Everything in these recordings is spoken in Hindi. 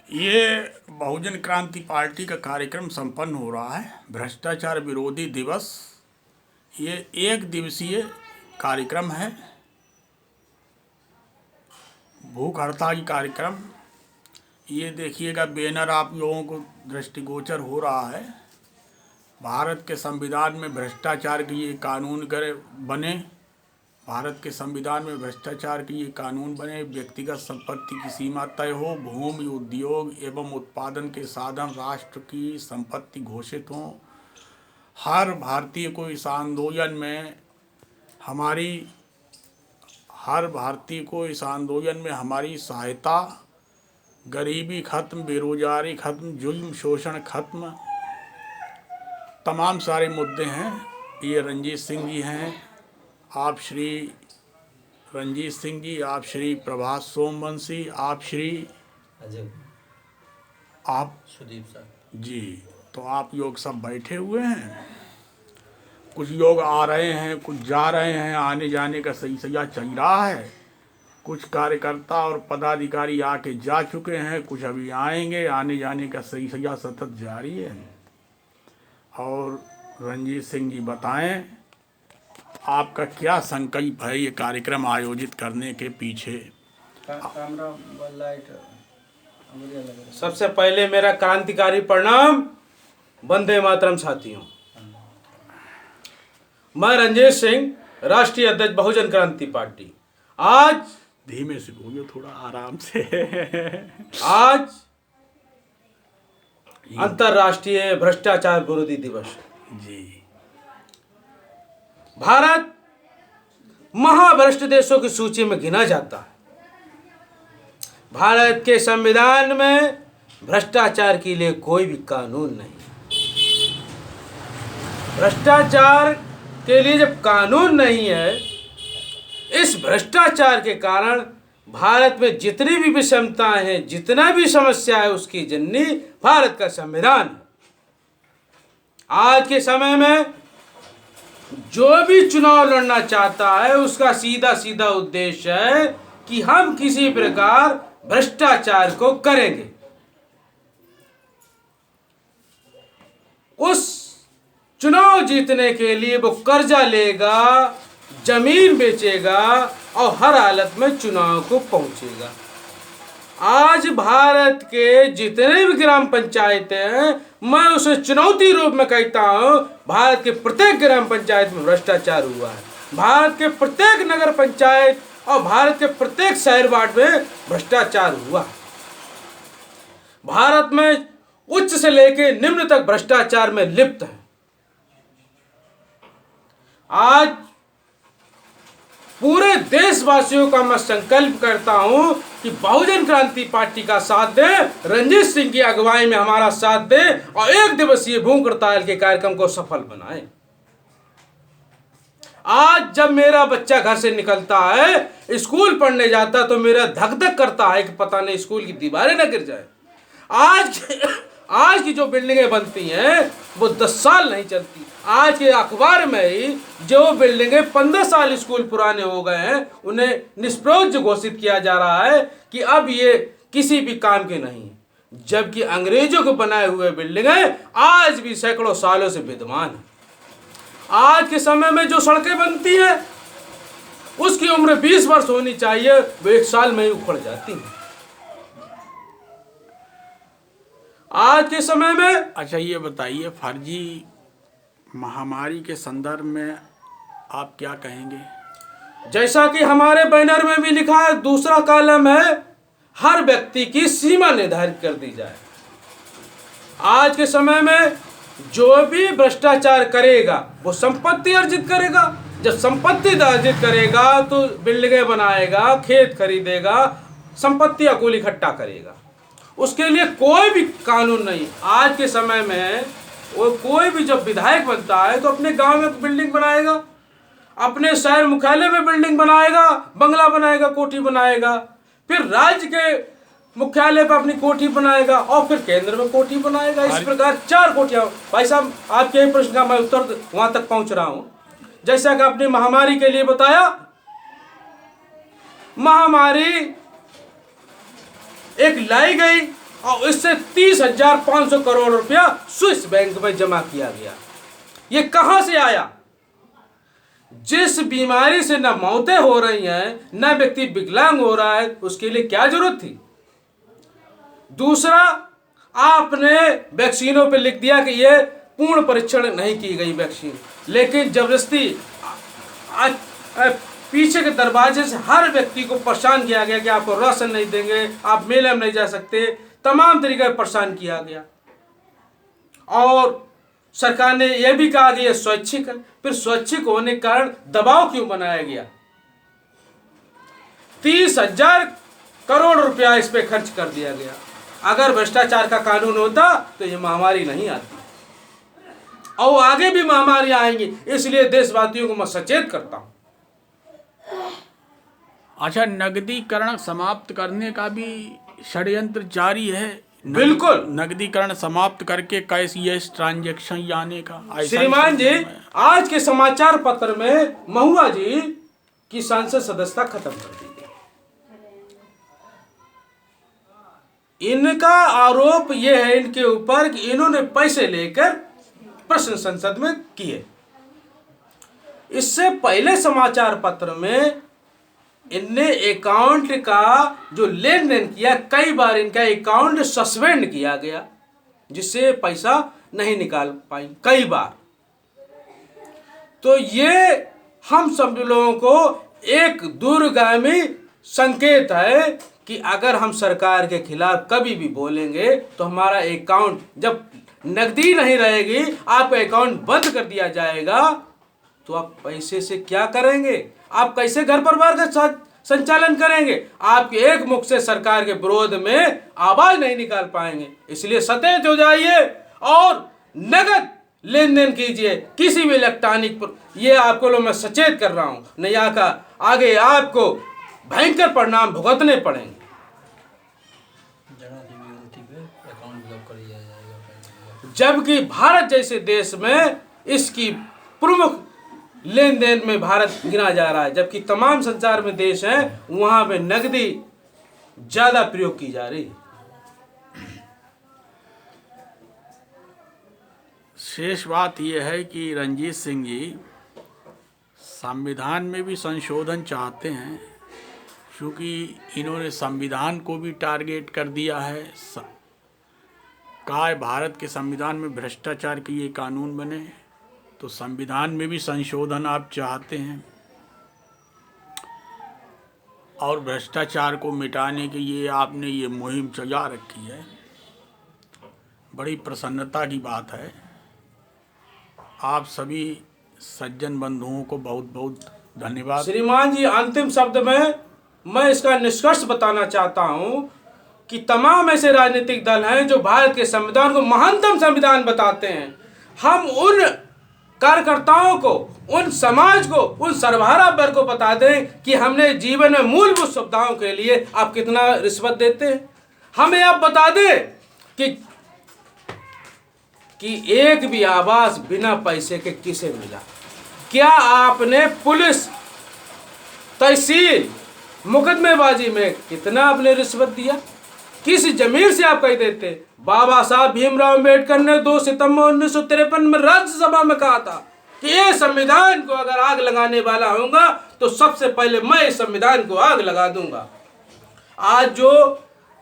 ये बहुजन क्रांति पार्टी का कार्यक्रम संपन्न हो रहा है, भ्रष्टाचार विरोधी दिवस। ये एक दिवसीय कार्यक्रम है, भूख हड़ताल कार्यक्रम। ये देखिएगा बैनर आप लोगों को दृष्टिगोचर हो रहा है। भारत के संविधान में भ्रष्टाचार के ये कानून बने, भारत के संविधान में भ्रष्टाचार के ये कानून बने। व्यक्तिगत संपत्ति की सीमा तय हो, भूमि, उद्योग एवं उत्पादन के साधन राष्ट्र की संपत्ति घोषित हों। हर भारतीय को इस आंदोलन में हमारी सहायता। गरीबी खत्म, बेरोजगारी खत्म, जुल्म शोषण खत्म, तमाम सारे मुद्दे हैं। ये रणजीत सिंह जी हैं, आप श्री रणजीत सिंह जी, आप श्री प्रभास सोमवंशी, आप श्री आप सुदीप साहब जी। तो आप लोग सब बैठे हुए हैं। कुछ लोग आ रहे हैं, कुछ जा रहे हैं, आने जाने का सिलसिला चल रहा है। कुछ कार्यकर्ता और पदाधिकारी आके जा चुके हैं, कुछ अभी आएंगे। आने जाने का सिलसिला सतत जारी है। और रणजीत सिंह जी बताएं, आपका क्या संकल्प है ये कार्यक्रम आयोजित करने के पीछे? सबसे पहले मेरा क्रांतिकारी प्रणाम। वंदे मातरम साथियों। मैं रणजीत सिंह, राष्ट्रीय अध्यक्ष बहुजन क्रांति पार्टी। आज धीमे से बोलो, थोड़ा आराम से। आज अंतर्राष्ट्रीय भ्रष्टाचार विरोधी दिवस जी। भारत महाभ्रष्ट देशों की सूची में गिना जाता है। भारत के संविधान में भ्रष्टाचार के लिए कोई भी कानून नहीं। भ्रष्टाचार के लिए जब कानून नहीं है, इस भ्रष्टाचार के कारण भारत में जितनी भी विषमताएं हैं, जितना भी समस्या है, उसकी जननी भारत का संविधान है। आज के समय में जो भी चुनाव लड़ना चाहता है, उसका सीधा सीधा उद्देश्य है कि हम किसी प्रकार भ्रष्टाचार को करेंगे। उस चुनाव जीतने के लिए वो कर्जा लेगा, जमीन बेचेगा और हर हालत में चुनाव को पहुंचेगा। आज भारत के जितने भी ग्राम पंचायतें हैं, मैं उसे चुनौती रूप में कहता हूं, भारत के प्रत्येक ग्राम पंचायत में भ्रष्टाचार हुआ है। भारत के प्रत्येक नगर पंचायत और भारत के प्रत्येक शहर वार्ड में भ्रष्टाचार हुआ है। भारत में उच्च से लेकर निम्न तक भ्रष्टाचार में लिप्त है। आज पूरे देशवासियों का मैं संकल्प करता हूं कि बहुजन क्रांति पार्टी का साथ दें, रणजीत सिंह की अगुवाई में हमारा साथ दें और एक दिवसीय भूख हड़ताल के कार्यक्रम को सफल बनाएं। आज जब मेरा बच्चा घर से निकलता है, स्कूल पढ़ने जाता, तो मेरा धक धक करता है कि पता नहीं स्कूल की दीवारें न गिर जाए। आज की जो बिल्डिंगें बनती हैं वो 10 साल नहीं चलती। आज के अखबार में ही जो बिल्डिंगें 15 साल स्कूल पुराने हो गए हैं, उन्हें निष्प्रयोज्य घोषित किया जा रहा है कि अब ये किसी भी काम के नहीं, जबकि अंग्रेजों के बनाए हुए बिल्डिंगें आज भी सैकड़ों सालों से विद्यमान हैं। आज के समय में जो सड़कें बनती हैं, उसकी उम्र 20 वर्ष होनी चाहिए, वो 1 साल में ही उखड़ जाती हैं। आज के समय में अच्छा, ये बताइए, फर्जी महामारी के संदर्भ में आप क्या कहेंगे? जैसा कि हमारे बैनर में भी लिखा है, दूसरा कॉलम है, हर व्यक्ति की सीमा निर्धारित कर दी जाए। आज के समय में जो भी भ्रष्टाचार करेगा वो संपत्ति अर्जित करेगा। जब संपत्ति अर्जित करेगा तो बिल्डिंगें बनाएगा, खेत खरीदेगा, संपत्ति अकुल इकट्ठा करेगा। उसके लिए कोई भी कानून नहीं। आज के समय में वो कोई भी जब विधायक बनता है तो अपने गांव में बिल्डिंग बनाएगा, अपने शहर मुख्यालय में बिल्डिंग बनाएगा, बंगला बनाएगा, कोठी बनाएगा, फिर राज्य के मुख्यालय पर अपनी कोठी बनाएगा और फिर केंद्र में कोठी बनाएगा। इस प्रकार 4 कोठियां। भाई साहब, आपके प्रश्न का मैं उत्तर वहां तक पहुंच रहा हूं। जैसा कि आपने महामारी के लिए बताया, महामारी एक लाई गई और इससे 30,500 करोड़ रुपया स्विस बैंक में जमा किया गया। ये कहां से आया? जिस बीमारी से न मौतें हो रही हैं, न व्यक्ति विकलांग हो रहा है, उसके लिए क्या जरूरत थी? दूसरा, आपने वैक्सीनों पे लिख दिया कि ये पूर्ण परीक्षण नहीं की गई वैक्सीन, लेकिन जबरदस्ती पीछे के दरवाजे से हर व्यक्ति को परेशान किया गया कि आपको राशन नहीं देंगे, आप मेले में नहीं जा सकते, तमाम तरीके से परेशान किया गया। और सरकार ने यह भी कहा कि यह स्वैच्छिक है। फिर स्वैच्छिक होने के कारण दबाव क्यों बनाया गया? 30,000 करोड़ रुपया इस पे खर्च कर दिया गया। अगर भ्रष्टाचार का कानून होता तो ये महामारी नहीं आती, और आगे भी महामारी आएंगी। इसलिए देशवासियों को मैं सचेत करता हूं। अच्छा, नगदीकरण समाप्त करने का भी षड्यंत्र जारी है। बिल्कुल, नगदीकरण समाप्त करके कैशलेस ट्रांजैक्शन आने का श्रीमान जी, आज के समाचार पत्र में महुआ जी की सांसद सदस्यता खत्म कर दी गई। इनका आरोप यह है इनके ऊपर कि इन्होंने पैसे लेकर प्रश्न संसद में किए। इससे पहले समाचार पत्र में इनने अकाउंट का जो लेन देन किया, कई बार इनका अकाउंट सस्पेंड किया गया, जिससे पैसा नहीं निकाल पाई कई बार। तो ये हम सब लोगों को एक दूरगामी संकेत है कि अगर हम सरकार के खिलाफ कभी भी बोलेंगे तो हमारा अकाउंट, जब नकदी नहीं रहेगी, आपका अकाउंट बंद कर दिया जाएगा, तो आप पैसे से क्या करेंगे? आप कैसे घर परिवार का संचालन करेंगे? आपके एक मुख से सरकार के विरोध में आवाज नहीं निकाल पाएंगे। इसलिए सचेत हो जाइए और नगद लेन देन कीजिए किसी भी इलेक्ट्रॉनिक पर। ये आपको लोग मैं सचेत कर रहा हूं, नहीं आगे आपको भयंकर परिणाम भुगतने पड़ेंगे। जबकि भारत जैसे देश में इसकी प्रमुख लेन देन में भारत गिना जा रहा है, जबकि तमाम संसार में देश हैं वहां पे नकदी ज्यादा प्रयोग की जा रही है। शेष बात यह है कि रंजीत सिंह जी संविधान में भी संशोधन चाहते हैं, क्योंकि इन्होंने संविधान को भी टारगेट कर दिया है। कहा है भारत के संविधान में भ्रष्टाचार के ये कानून बने, तो संविधान में भी संशोधन आप चाहते हैं। और भ्रष्टाचार को मिटाने के लिए आपने ये मुहिम चला रखी है, बड़ी प्रसन्नता की बात है। आप सभी सज्जन बंधुओं को बहुत बहुत धन्यवाद। श्रीमान जी, अंतिम शब्द में मैं इसका निष्कर्ष बताना चाहता हूं कि तमाम ऐसे राजनीतिक दल हैं जो भारत के संविधान को महानतम संविधान बताते हैं। हम उन कार्यकर्ताओं को, उन समाज को, उन सर्वहारा वर्ग को बता दें कि हमने जीवन में मूलभूत सुविधाओं के लिए आप कितना रिश्वत देते हैं। हमें आप बता दें कि एक भी आवास बिना पैसे के किसे मिला? क्या आपने पुलिस, तहसील, मुकदमेबाजी में कितना आपने रिश्वत दिया? किस जमीन से आप कह देते? बाबा साहब भीमराव अम्बेडकर ने 2 सितंबर 1953 में राज्यसभा में कहा था कि ये संविधान को अगर आग लगाने वाला होगा तो सबसे पहले मैं इस संविधान को आग लगा दूंगा। आज जो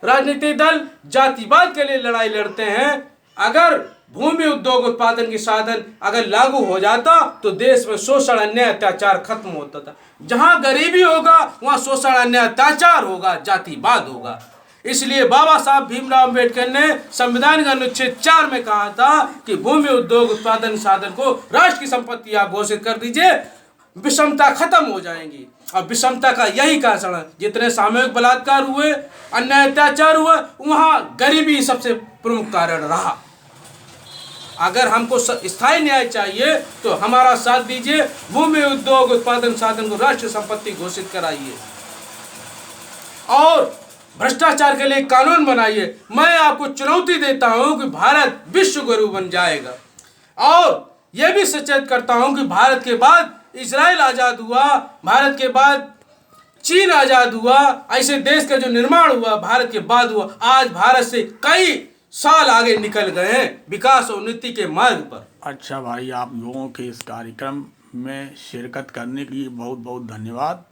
राजनीतिक दल जातिवाद के लिए लड़ाई लड़ते हैं, अगर भूमि उद्योग उत्पादन के साधन अगर लागू हो जाता तो देश में शोषण, अन्याय, अत्याचार खत्म होता था। जहां गरीबी होगा वहां शोषण, अन्याय, अत्याचार होगा, जातिवाद होगा। इसलिए बाबा साहब भीमराव अम्बेडकर ने संविधान का अनुच्छेद 4 में कहा था कि भूमि उद्योग उत्पादन साधन को राष्ट्र की संपत्ति आप घोषित कर दीजिए, विषमता खत्म हो जाएंगी। और विषमता का यही कारण है, जितने सामूहिक बलात्कार हुए, अन्याय अत्याचार हुआ, वहां गरीबी सबसे प्रमुख कारण रहा। अगर हमको स्थायी न्याय चाहिए तो हमारा साथ दीजिए, भूमि उद्योग उत्पादन साधन को राष्ट्रीय संपत्ति घोषित कराइए और भ्रष्टाचार के लिए कानून बनाइए। मैं आपको चुनौती देता हूं कि भारत विश्व गुरु बन जाएगा। और यह भी सचेत करता हूं कि भारत के बाद इजराइल आज़ाद हुआ, भारत के बाद चीन आज़ाद हुआ, ऐसे देश का जो निर्माण हुआ भारत के बाद हुआ, आज भारत से कई साल आगे निकल गए हैं विकास और उन्नति के मार्ग पर। अच्छा भाई, आप लोगों के इस कार्यक्रम में शिरकत करने के लिए बहुत बहुत धन्यवाद।